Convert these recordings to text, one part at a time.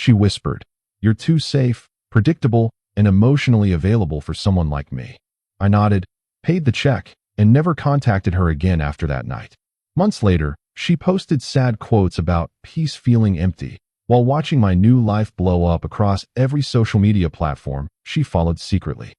She whispered, "You're too safe, predictable, and emotionally available for someone like me." I nodded, paid the check, and never contacted her again after that night. Months later, she posted sad quotes about peace feeling empty. While watching my new life blow up across every social media platform she followed secretly.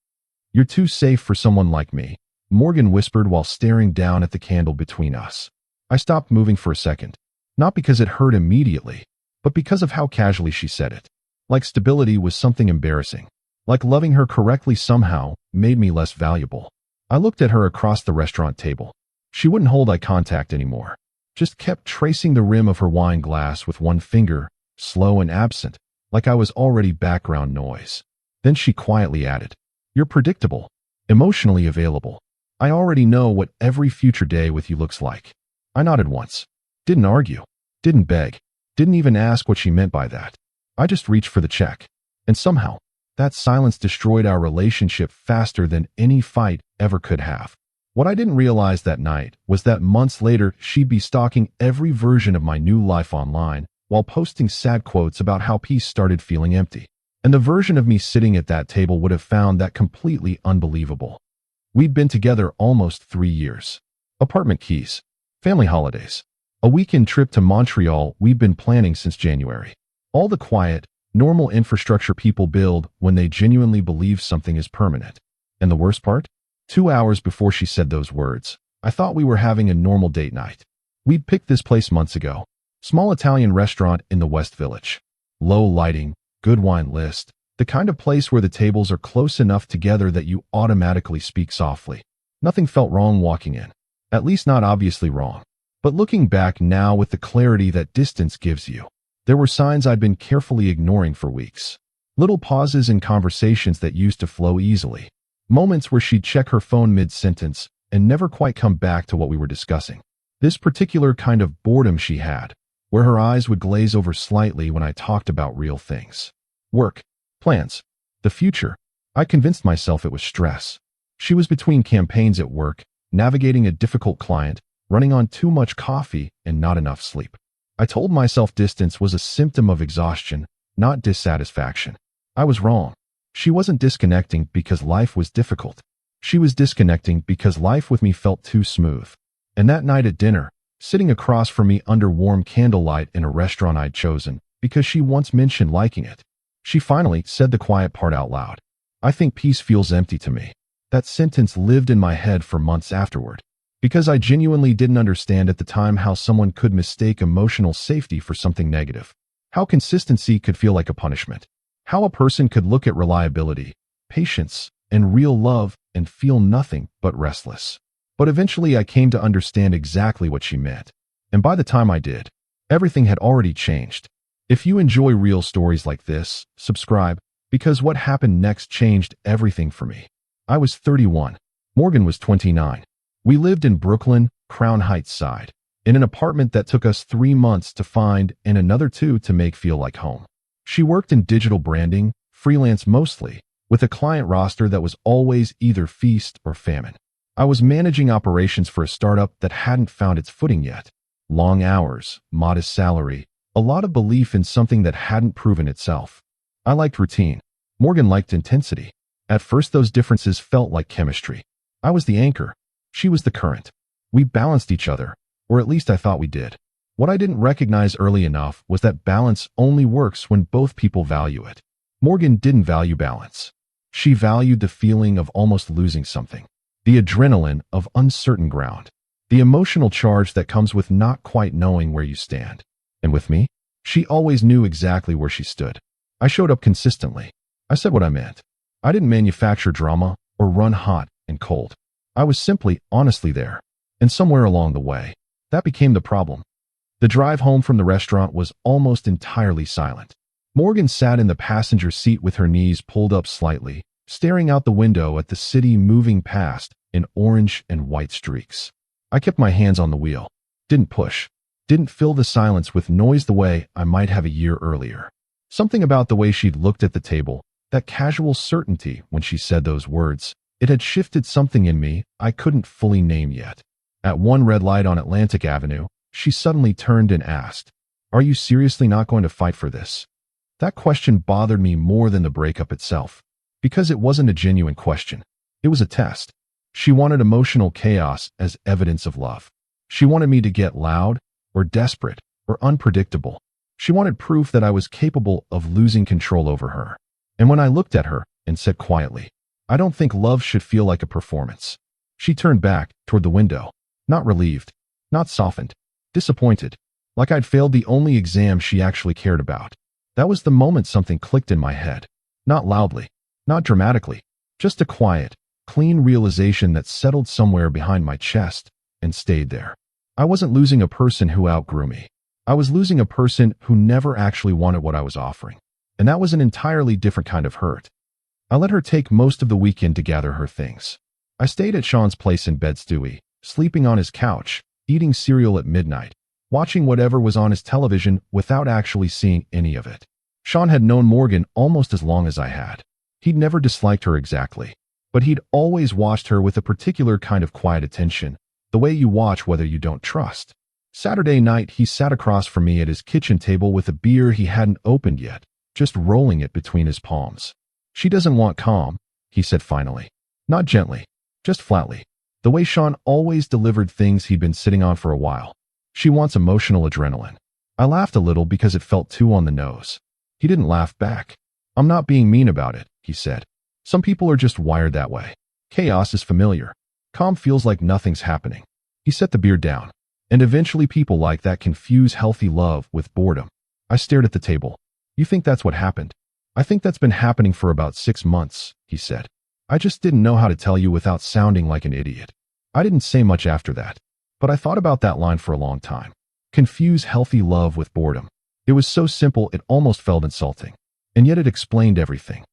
"You're too safe for someone like me," Morgan whispered while staring down at the candle between us. I stopped moving for a second, not because it hurt immediately, but because of how casually she said it. Like stability was something embarrassing. Like loving her correctly somehow made me less valuable. I looked at her across the restaurant table. She wouldn't hold eye contact anymore, just kept tracing the rim of her wine glass with one finger, slow and absent, like I was already background noise. Then she quietly added, "You're predictable, emotionally available. I already know what every future day with you looks like." I nodded once. Didn't argue. Didn't beg. Didn't even ask what she meant by that. I just reached for the check. And somehow, that silence destroyed our relationship faster than any fight ever could have. What I didn't realize that night was that months later she'd be stalking every version of my new life online, while posting sad quotes about how peace started feeling empty. And the version of me sitting at that table would have found that completely unbelievable. We'd been together almost 3 years. Apartment keys, family holidays, a weekend trip to Montreal we'd been planning since January. All the quiet, normal infrastructure people build when they genuinely believe something is permanent. And the worst part? 2 hours before she said those words, I thought we were having a normal date night. We'd picked this place months ago. Small Italian restaurant in the West Village. Low lighting, good wine list, the kind of place where the tables are close enough together that you automatically speak softly. Nothing felt wrong walking in. At least not obviously wrong. But looking back now with the clarity that distance gives you, there were signs I'd been carefully ignoring for weeks. Little pauses in conversations that used to flow easily. Moments where she'd check her phone mid-sentence and never quite come back to what we were discussing. This particular kind of boredom she had, where her eyes would glaze over slightly when I talked about real things. Work, plans, the future. I convinced myself it was stress. She was between campaigns at work, navigating a difficult client, running on too much coffee, and not enough sleep. I told myself distance was a symptom of exhaustion, not dissatisfaction. I was wrong. She wasn't disconnecting because life was difficult. She was disconnecting because life with me felt too smooth. And that night at dinner, sitting across from me under warm candlelight in a restaurant I'd chosen, because she once mentioned liking it, she finally said the quiet part out loud. "I think peace feels empty to me." That sentence lived in my head for months afterward, because I genuinely didn't understand at the time how someone could mistake emotional safety for something negative. How consistency could feel like a punishment. How a person could look at reliability, patience, and real love and feel nothing but restless. But eventually I came to understand exactly what she meant. And by the time I did, everything had already changed. If you enjoy real stories like this, subscribe, because what happened next changed everything for me. I was 31. Morgan was 29. We lived in Brooklyn, Crown Heights side, in an apartment that took us 3 months to find and another 2 to make feel like home. She worked in digital branding, freelance mostly, with a client roster that was always either feast or famine. I was managing operations for a startup that hadn't found its footing yet. Long hours, modest salary, a lot of belief in something that hadn't proven itself. I liked routine. Morgan liked intensity. At first those differences felt like chemistry. I was the anchor. She was the current. We balanced each other, or at least I thought we did. What I didn't recognize early enough was that balance only works when both people value it. Morgan didn't value balance. She valued the feeling of almost losing something. The adrenaline of uncertain ground. The emotional charge that comes with not quite knowing where you stand. And with me, she always knew exactly where she stood. I showed up consistently. I said what I meant. I didn't manufacture drama or run hot and cold. I was simply honestly there. And somewhere along the way, that became the problem. The drive home from the restaurant was almost entirely silent. Morgan sat in the passenger seat with her knees pulled up slightly, staring out the window at the city moving past in orange and white streaks. I kept my hands on the wheel. Didn't push. Didn't fill the silence with noise the way I might have a year earlier. Something about the way she'd looked at the table, that casual certainty when she said those words, it had shifted something in me I couldn't fully name yet. At one red light on Atlantic Avenue, she suddenly turned and asked, "Are you seriously not going to fight for this?" That question bothered me more than the breakup itself, because it wasn't a genuine question. It was a test. She wanted emotional chaos as evidence of love. She wanted me to get loud, or desperate, or unpredictable. She wanted proof that I was capable of losing control over her. And when I looked at her and said quietly, "I don't think love should feel like a performance," she turned back toward the window, not relieved, not softened, disappointed, like I'd failed the only exam she actually cared about. That was the moment something clicked in my head. Not loudly, not dramatically, just a quiet, clean realization that settled somewhere behind my chest and stayed there. I wasn't losing a person who outgrew me. I was losing a person who never actually wanted what I was offering. And that was an entirely different kind of hurt. I let her take most of the weekend to gather her things. I stayed at Sean's place in Bed-Stuy, sleeping on his couch, eating cereal at midnight, watching whatever was on his television without actually seeing any of it. Sean had known Morgan almost as long as I had. He'd never disliked her exactly, but he'd always watched her with a particular kind of quiet attention, the way you watch whether you don't trust. Saturday night, he sat across from me at his kitchen table with a beer he hadn't opened yet, just rolling it between his palms. "She doesn't want calm," he said finally. Not gently, just flatly, the way Sean always delivered things he'd been sitting on for a while. "She wants emotional adrenaline." I laughed a little because it felt too on the nose. He didn't laugh back. "I'm not being mean about it," he said. "Some people are just wired that way. Chaos is familiar. Calm feels like nothing's happening." He set the beer down. "And eventually people like that confuse healthy love with boredom." I stared at the table. "You think that's what happened?" "I think that's been happening for about 6 months," he said. "I just didn't know how to tell you without sounding like an idiot." I didn't say much after that, but I thought about that line for a long time. Confuse healthy love with boredom. It was so simple it almost felt insulting, and yet it explained everything.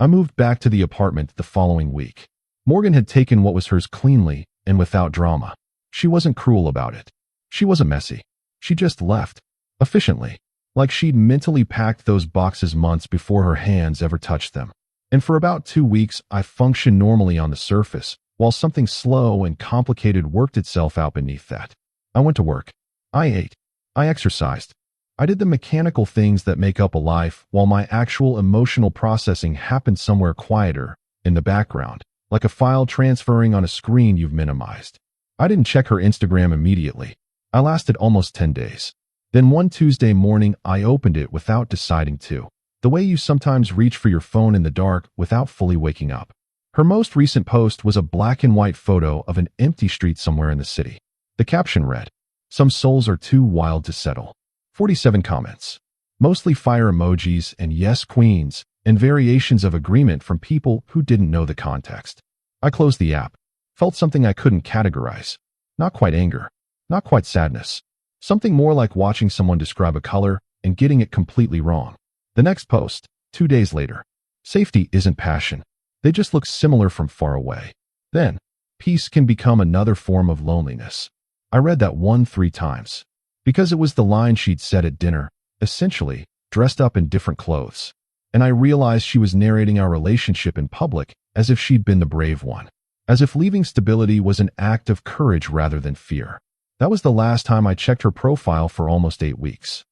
I moved back to the apartment the following week. Morgan had taken what was hers cleanly and without drama. She wasn't cruel about it. She wasn't messy. She just left, efficiently, like she'd mentally packed those boxes months before her hands ever touched them. And for about 2 weeks, I functioned normally on the surface, while something slow and complicated worked itself out beneath that. I went to work. I ate. I exercised. I did the mechanical things that make up a life, while my actual emotional processing happened somewhere quieter, in the background, like a file transferring on a screen you've minimized. I didn't check her Instagram immediately. I lasted almost 10 days. Then one Tuesday morning, I opened it without deciding to. The way you sometimes reach for your phone in the dark without fully waking up. Her most recent post was a black and white photo of an empty street somewhere in the city. The caption read, "Some souls are too wild to settle." 47 comments. Mostly fire emojis and yes queens, and variations of agreement from people who didn't know the context. I closed the app. Felt something I couldn't categorize. Not quite anger. Not quite sadness. Something more like watching someone describe a color and getting it completely wrong. The next post, 2 days later. "Safety isn't passion. They just look similar from far away." Then, "Peace can become another form of loneliness." I read that one 3 times. Because it was the line she'd said at dinner, essentially, dressed up in different clothes. And I realized she was narrating our relationship in public as if she'd been the brave one. As if leaving stability was an act of courage rather than fear. That was the last time I checked her profile for almost 8 weeks.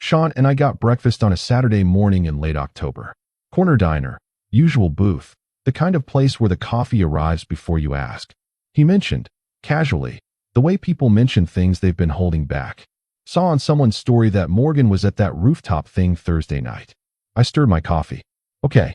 Sean and I got breakfast on a Saturday morning in late October. Corner diner, usual booth, the kind of place where the coffee arrives before you ask. He mentioned, casually, the way people mention things they've been holding back. Saw on someone's story that Morgan was at that rooftop thing Thursday night. I stirred my coffee. "Okay."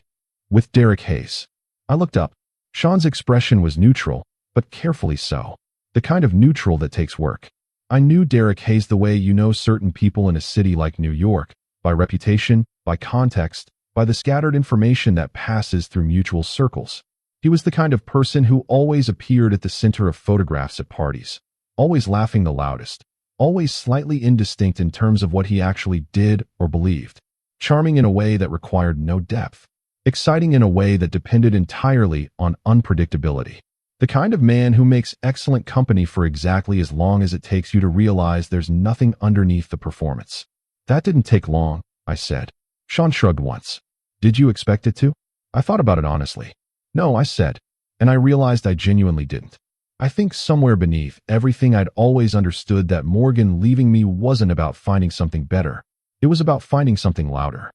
"With Derek Hayes." I looked up. Sean's expression was neutral, but carefully so. The kind of neutral that takes work. I knew Derek Hayes the way you know certain people in a city like New York, by reputation, by context, by the scattered information that passes through mutual circles. He was the kind of person who always appeared at the center of photographs at parties, always laughing the loudest, always slightly indistinct in terms of what he actually did or believed, charming in a way that required no depth, exciting in a way that depended entirely on unpredictability. The kind of man who makes excellent company for exactly as long as it takes you to realize there's nothing underneath the performance. "That didn't take long," I said. Sean shrugged once. "Did you expect it to?" I thought about it honestly. "No," I said, and I realized I genuinely didn't. I think somewhere beneath everything I'd always understood that Morgan leaving me wasn't about finding something better. It was about finding something louder.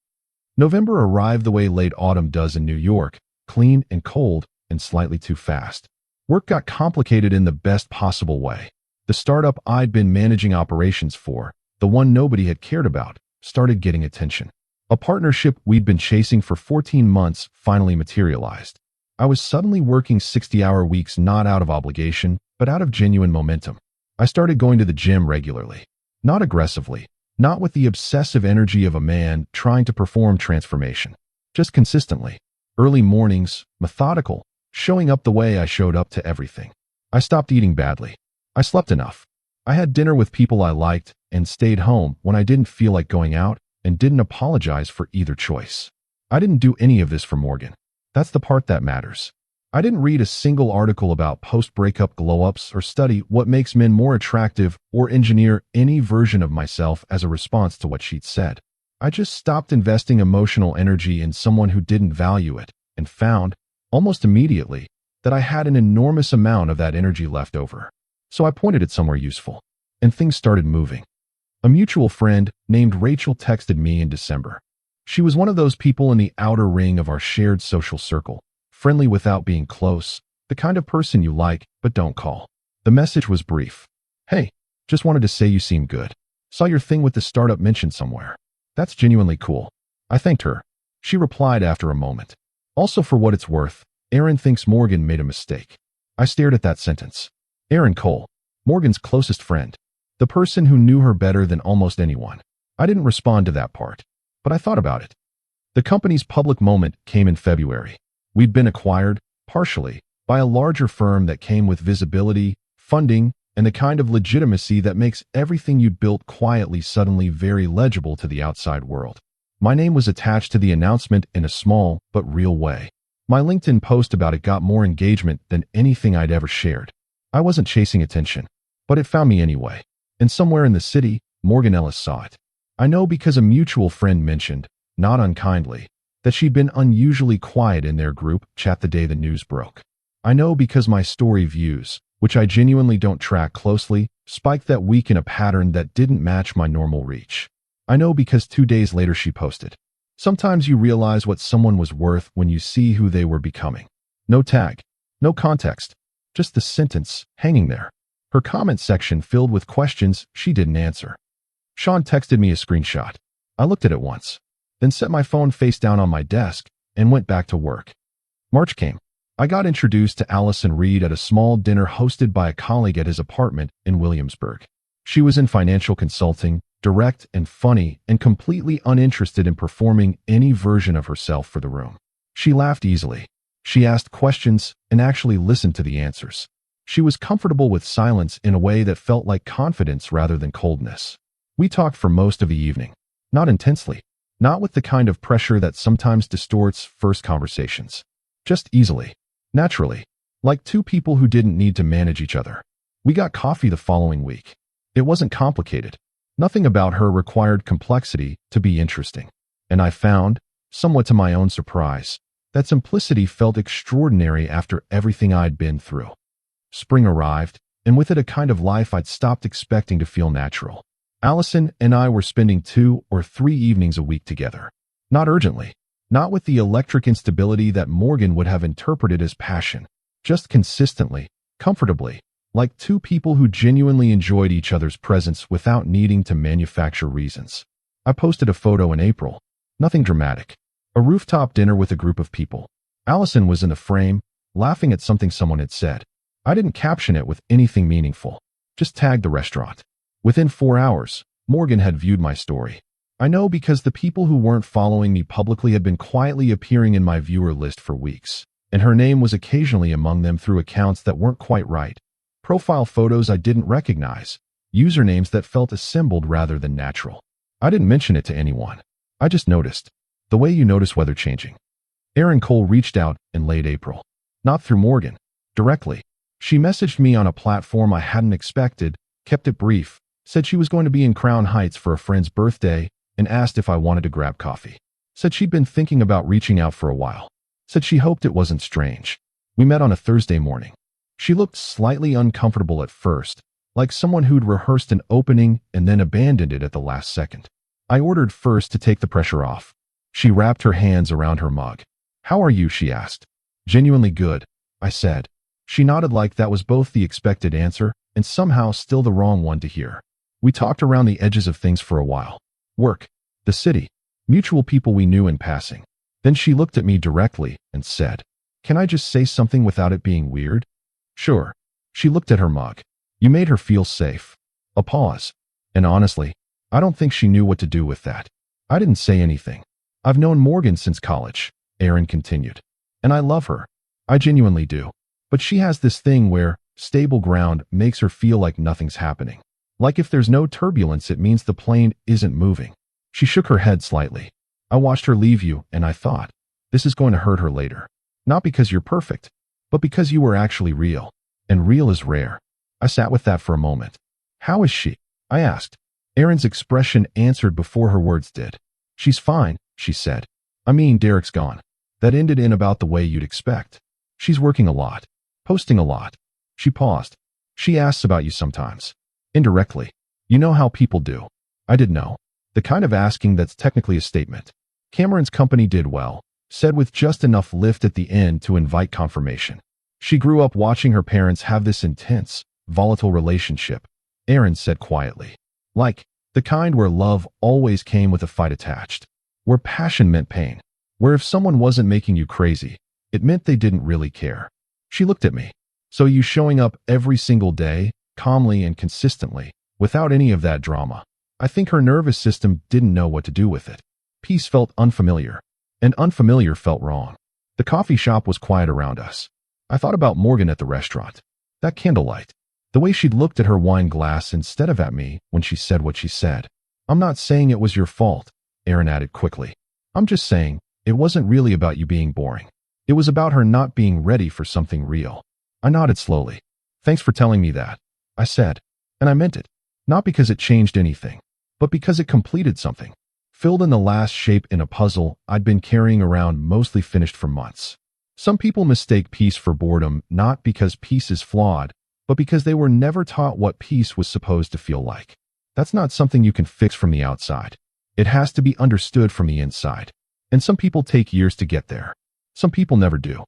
November arrived the way late autumn does in New York, clean and cold and slightly too fast. Work got complicated in the best possible way. The startup I'd been managing operations for, the one nobody had cared about, started getting attention. A partnership we'd been chasing for 14 months finally materialized. I was suddenly working 60-hour weeks not out of obligation, but out of genuine momentum. I started going to the gym regularly. Not aggressively, not with the obsessive energy of a man trying to perform transformation. Just consistently. Early mornings, methodical, showing up the way I showed up to everything. I stopped eating badly. I slept enough. I had dinner with people I liked and stayed home when I didn't feel like going out and didn't apologize for either choice. I didn't do any of this for Morgan. That's the part that matters. I didn't read a single article about post-breakup glow-ups or study what makes men more attractive or engineer any version of myself as a response to what she'd said. I just stopped investing emotional energy in someone who didn't value it and found, almost immediately, that I had an enormous amount of that energy left over. So I pointed it somewhere useful, and things started moving. A mutual friend named Rachel texted me in December. She was one of those people in the outer ring of our shared social circle, friendly without being close, the kind of person you like but don't call. The message was brief. Hey, just wanted to say you seem good. Saw your thing with the startup mentioned somewhere. That's genuinely cool. I thanked her. She replied after a moment. Also, for what it's worth, Aaron thinks Morgan made a mistake. I stared at that sentence. Aaron Cole, Morgan's closest friend. The person who knew her better than almost anyone. I didn't respond to that part, but I thought about it. The company's public moment came in February. We'd been acquired, partially, by a larger firm that came with visibility, funding, and the kind of legitimacy that makes everything you'd built quietly suddenly very legible to the outside world. My name was attached to the announcement in a small but real way. My LinkedIn post about it got more engagement than anything I'd ever shared. I wasn't chasing attention, but it found me anyway. And somewhere in the city, Morgan Ellis saw it. I know because a mutual friend mentioned, not unkindly, that she'd been unusually quiet in their group chat the day the news broke. I know because my story views, which I genuinely don't track closely, spiked that week in a pattern that didn't match my normal reach. I know because 2 days later she posted. Sometimes you realize what someone was worth when you see who they were becoming. No tag, no context, just the sentence hanging there. Her comment section filled with questions she didn't answer. Sean texted me a screenshot. I looked at it once, then set my phone face down on my desk and went back to work. March came. I got introduced to Allison Reed at a small dinner hosted by a colleague at his apartment in Williamsburg. She was in financial consulting, direct and funny, and completely uninterested in performing any version of herself for the room. She laughed easily. She asked questions and actually listened to the answers. She was comfortable with silence in a way that felt like confidence rather than coldness. We talked for most of the evening. Not intensely. Not with the kind of pressure that sometimes distorts first conversations. Just easily. Naturally. Like two people who didn't need to manage each other. We got coffee the following week. It wasn't complicated. Nothing about her required complexity to be interesting. And I found, somewhat to my own surprise, that simplicity felt extraordinary after everything I'd been through. Spring arrived, and with it a kind of life I'd stopped expecting to feel natural. Allison and I were spending 2 or 3 evenings a week together. Not urgently. Not with the electric instability that Morgan would have interpreted as passion. Just consistently, comfortably, like two people who genuinely enjoyed each other's presence without needing to manufacture reasons. I posted a photo in April. Nothing dramatic. A rooftop dinner with a group of people. Allison was in the frame, laughing at something someone had said. I didn't caption it with anything meaningful. Just tagged the restaurant. Within 4 hours, Morgan had viewed my story. I know because the people who weren't following me publicly had been quietly appearing in my viewer list for weeks, and her name was occasionally among them through accounts that weren't quite right. Profile photos I didn't recognize, usernames that felt assembled rather than natural. I didn't mention it to anyone. I just noticed. The way you notice weather changing. Aaron Cole reached out in late April. Not through Morgan. Directly. She messaged me on a platform I hadn't expected, kept it brief, said she was going to be in Crown Heights for a friend's birthday, and asked if I wanted to grab coffee. Said she'd been thinking about reaching out for a while. Said she hoped it wasn't strange. We met on a Thursday morning. She looked slightly uncomfortable at first, like someone who'd rehearsed an opening and then abandoned it at the last second. I ordered first to take the pressure off. She wrapped her hands around her mug. How are you? She asked. Genuinely good, I said. She nodded like that was both the expected answer and somehow still the wrong one to hear. We talked around the edges of things for a while. Work, the city, mutual people we knew in passing. Then she looked at me directly and said, "Can I just say something without it being weird?" Sure. She looked at her mug. You made her feel safe. A pause. And honestly, I don't think she knew what to do with that. I didn't say anything. I've known Morgan since college, Aaron continued. And I love her. I genuinely do. But she has this thing where stable ground makes her feel like nothing's happening. Like if there's no turbulence, it means the plane isn't moving. She shook her head slightly. I watched her leave you, and I thought, this is going to hurt her later. Not because you're perfect, but because you were actually real. And real is rare. I sat with that for a moment. How is she? I asked. Erin's expression answered before her words did. She's fine, she said. I mean, Derek's gone. That ended in about the way you'd expect. She's working a lot. Posting a lot. She paused. She asks about you sometimes. Indirectly. You know how people do. I did know. The kind of asking that's technically a statement. Cameron's company did well, said with just enough lift at the end to invite confirmation. She grew up watching her parents have this intense, volatile relationship, Aaron said quietly. Like, the kind where love always came with a fight attached. Where passion meant pain. Where if someone wasn't making you crazy, it meant they didn't really care. She looked at me. So you showing up every single day, calmly and consistently, without any of that drama. I think her nervous system didn't know what to do with it. Peace felt unfamiliar, and unfamiliar felt wrong. The coffee shop was quiet around us. I thought about Morgan at the restaurant. That candlelight. The way she'd looked at her wine glass instead of at me when she said what she said. I'm not saying it was your fault, Aaron added quickly. I'm just saying, it wasn't really about you being boring. It was about her not being ready for something real. I nodded slowly. Thanks for telling me that, I said. And I meant it. Not because it changed anything, but because it completed something. Filled in the last shape in a puzzle I'd been carrying around mostly finished for months. Some people mistake peace for boredom not because peace is flawed, but because they were never taught what peace was supposed to feel like. That's not something you can fix from the outside. It has to be understood from the inside. And some people take years to get there. Some people never do.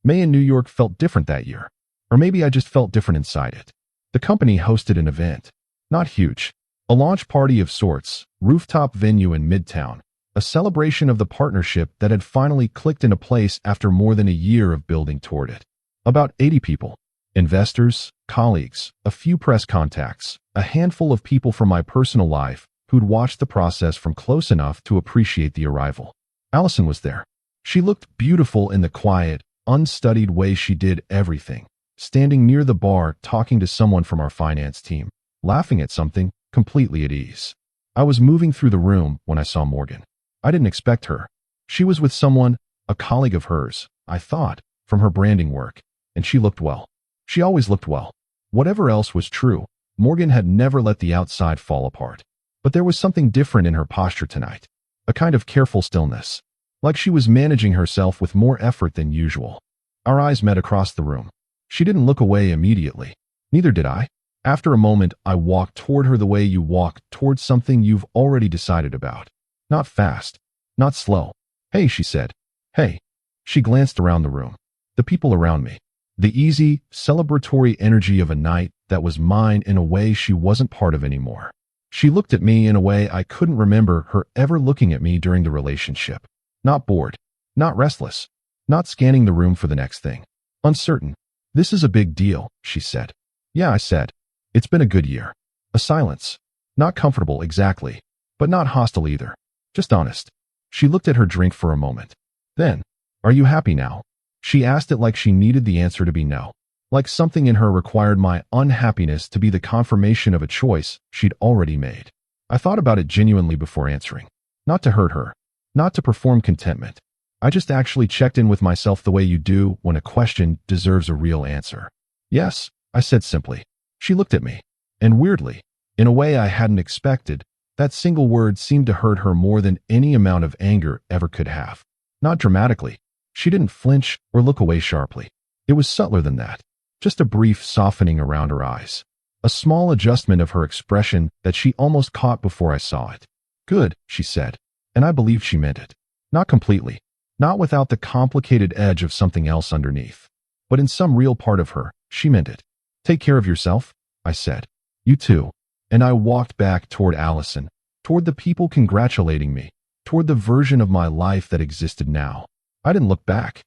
May in New York felt different that year. Or maybe I just felt different inside it. The company hosted an event. Not huge. A launch party of sorts, rooftop venue in Midtown. A celebration of the partnership that had finally clicked into place after more than a year of building toward it. About 80 people. Investors, colleagues, a few press contacts, a handful of people from my personal life who'd watched the process from close enough to appreciate the arrival. Allison was there. She looked beautiful in the quiet, unstudied way she did everything, standing near the bar talking to someone from our finance team, laughing at something, completely at ease. I was moving through the room when I saw Morgan. I didn't expect her. She was with someone, a colleague of hers, I thought, from her branding work, and she looked well. She always looked well. Whatever else was true, Morgan had never let the outside fall apart. But there was something different in her posture tonight. A kind of careful stillness. Like she was managing herself with more effort than usual. Our eyes met across the room. She didn't look away immediately. Neither did I. After a moment, I walked toward her the way you walk towards something you've already decided about. Not fast. Not slow. Hey, she said. Hey. She glanced around the room. The people around me. The easy, celebratory energy of a night that was mine in a way she wasn't part of anymore. She looked at me in a way I couldn't remember her ever looking at me during the relationship. Not bored. Not restless. Not scanning the room for the next thing. Uncertain. This is a big deal, she said. Yeah, I said. It's been a good year. A silence. Not comfortable exactly, but not hostile either. Just honest. She looked at her drink for a moment. Then, are you happy now? She asked it like she needed the answer to be no. Like something in her required my unhappiness to be the confirmation of a choice she'd already made. I thought about it genuinely before answering. Not to hurt her. Not to perform contentment. I just actually checked in with myself the way you do when a question deserves a real answer. Yes, I said simply. She looked at me. And weirdly, in a way I hadn't expected, that single word seemed to hurt her more than any amount of anger ever could have. Not dramatically. She didn't flinch or look away sharply. It was subtler than that. Just a brief softening around her eyes. A small adjustment of her expression that she almost caught before I saw it. Good, she said. And I believed she meant it. Not completely. Not without the complicated edge of something else underneath. But in some real part of her, she meant it. Take care of yourself, I said. You too. And I walked back toward Allison, toward the people congratulating me, toward the version of my life that existed now. I didn't look back.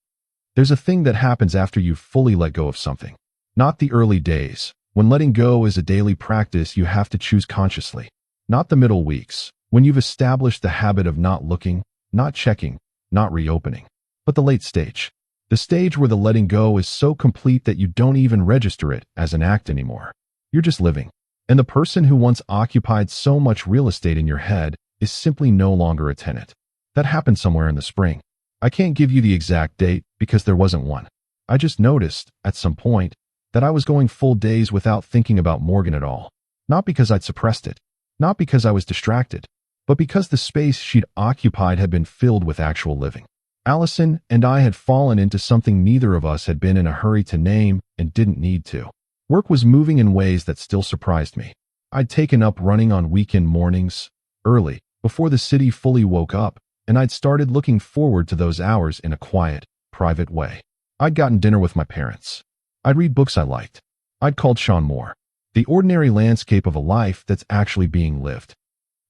There's a thing that happens after you've fully let go of something. Not the early days, when letting go is a daily practice you have to choose consciously. Not the middle weeks, when you've established the habit of not looking, not checking, not reopening. But the late stage. The stage where the letting go is so complete that you don't even register it as an act anymore. You're just living. And the person who once occupied so much real estate in your head is simply no longer a tenant. That happened somewhere in the spring. I can't give you the exact date because there wasn't one. I just noticed, at some point, that I was going full days without thinking about Morgan at all. Not because I'd suppressed it. Not because I was distracted. But because the space she'd occupied had been filled with actual living. Allison and I had fallen into something neither of us had been in a hurry to name and didn't need to. Work was moving in ways that still surprised me. I'd taken up running on weekend mornings, early, before the city fully woke up, and I'd started looking forward to those hours in a quiet, private way. I'd gotten dinner with my parents. I'd read books I liked. I'd called Sean Moore. The ordinary landscape of a life that's actually being lived.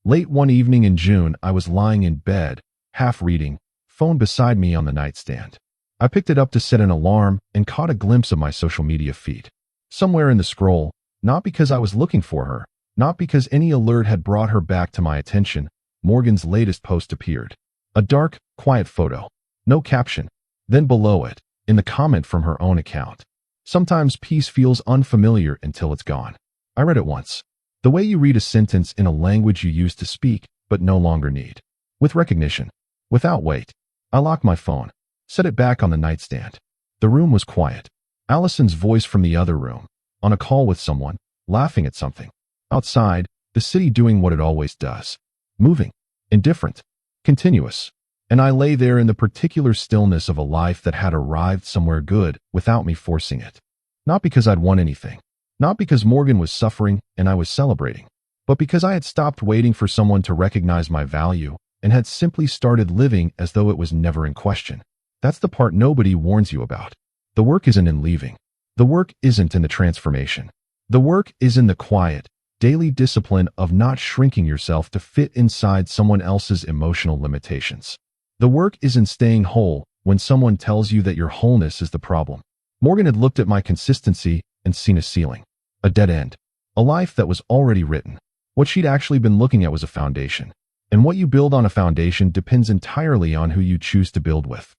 Late one evening in June, I was lying in bed, half reading, phone beside me on the nightstand. I picked it up to set an alarm and caught a glimpse of my social media feed. Somewhere in the scroll, not because I was looking for her, not because any alert had brought her back to my attention, Morgan's latest post appeared. A dark, quiet photo. No caption. Then below it, in the comment from her own account. Sometimes peace feels unfamiliar until it's gone. I read it once. The way you read a sentence in a language you used to speak, but no longer need. With recognition. Without weight. I locked my phone, set it back on the nightstand. The room was quiet. Allison's voice from the other room, on a call with someone, laughing at something. Outside, the city doing what it always does. Moving. Indifferent. Continuous. And I lay there in the particular stillness of a life that had arrived somewhere good without me forcing it. Not because I'd won anything. Not because Morgan was suffering and I was celebrating. But because I had stopped waiting for someone to recognize my value and had simply started living as though it was never in question. That's the part nobody warns you about. The work isn't in leaving. The work isn't in the transformation. The work is in the quiet, daily discipline of not shrinking yourself to fit inside someone else's emotional limitations. The work is in staying whole when someone tells you that your wholeness is the problem. Morgan had looked at my consistency and seen a ceiling, a dead end, a life that was already written. What she'd actually been looking at was a foundation. And what you build on a foundation depends entirely on who you choose to build with.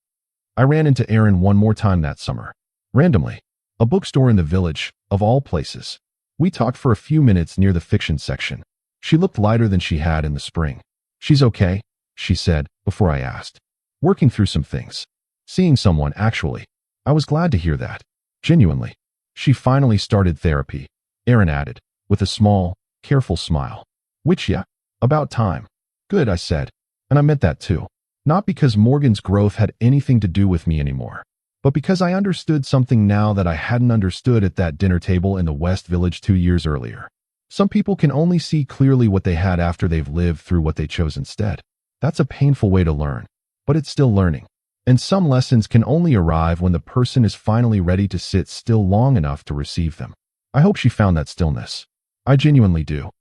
I ran into Erin one more time that summer. Randomly. A bookstore in the village, of all places. We talked for a few minutes near the fiction section. She looked lighter than she had in the spring. She's okay, she said, before I asked. Working through some things. Seeing someone, actually. I was glad to hear that. Genuinely. She finally started therapy, Erin added, with a small, careful smile. Which, yeah, about time. Good, I said. And I meant that too. Not because Morgan's growth had anything to do with me anymore, but because I understood something now that I hadn't understood at that dinner table in the West Village 2 years earlier. Some people can only see clearly what they had after they've lived through what they chose instead. That's a painful way to learn, but it's still learning. And some lessons can only arrive when the person is finally ready to sit still long enough to receive them. I hope she found that stillness. I genuinely do.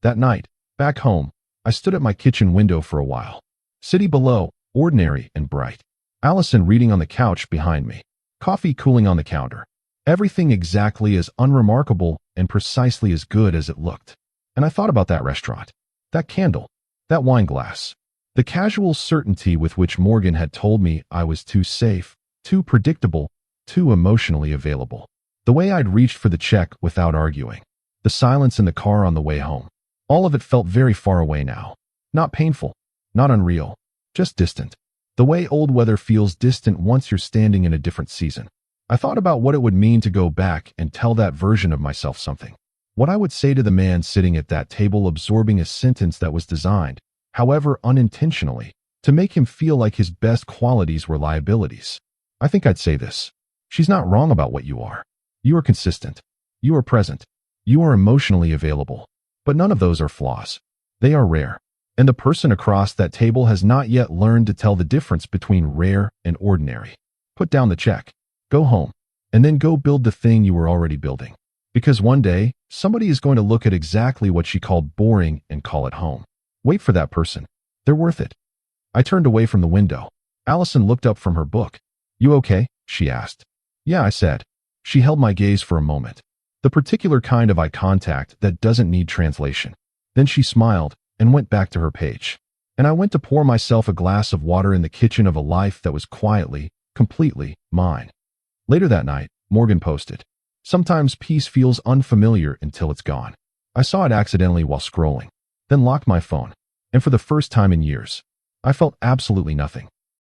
That night, back home, I stood at my kitchen window for a while. City below, ordinary and bright. Allison reading on the couch behind me. Coffee cooling on the counter. Everything exactly as unremarkable and precisely as good as it looked. And I thought about that restaurant. That candle. That wine glass. The casual certainty with which Morgan had told me I was too safe, too predictable, too emotionally available. The way I'd reached for the check without arguing. The silence in the car on the way home. All of it felt very far away now. Not painful, not unreal, just distant. The way old weather feels distant once you're standing in a different season. I thought about what it would mean to go back and tell that version of myself something. What I would say to the man sitting at that table absorbing a sentence that was designed, however unintentionally, to make him feel like his best qualities were liabilities. I think I'd say this. She's not wrong about what you are. You are consistent. You are present. You are emotionally available. But none of those are flaws. They are rare. And the person across that table has not yet learned to tell the difference between rare and ordinary. Put down the check, go home, and then go build the thing you were already building. Because one day, somebody is going to look at exactly what she called boring and call it home. Wait for that person. They're worth it. I turned away from the window. Allison looked up from her book. You okay? She asked. Yeah, I said. She held my gaze for a moment. The particular kind of eye contact that doesn't need translation. Then she smiled and went back to her page. And I went to pour myself a glass of water in the kitchen of a life that was quietly, completely mine. Later that night, Morgan posted, "Sometimes peace feels unfamiliar until it's gone." I saw it accidentally while scrolling, then locked my phone. And for the first time in years, I felt absolutely nothing.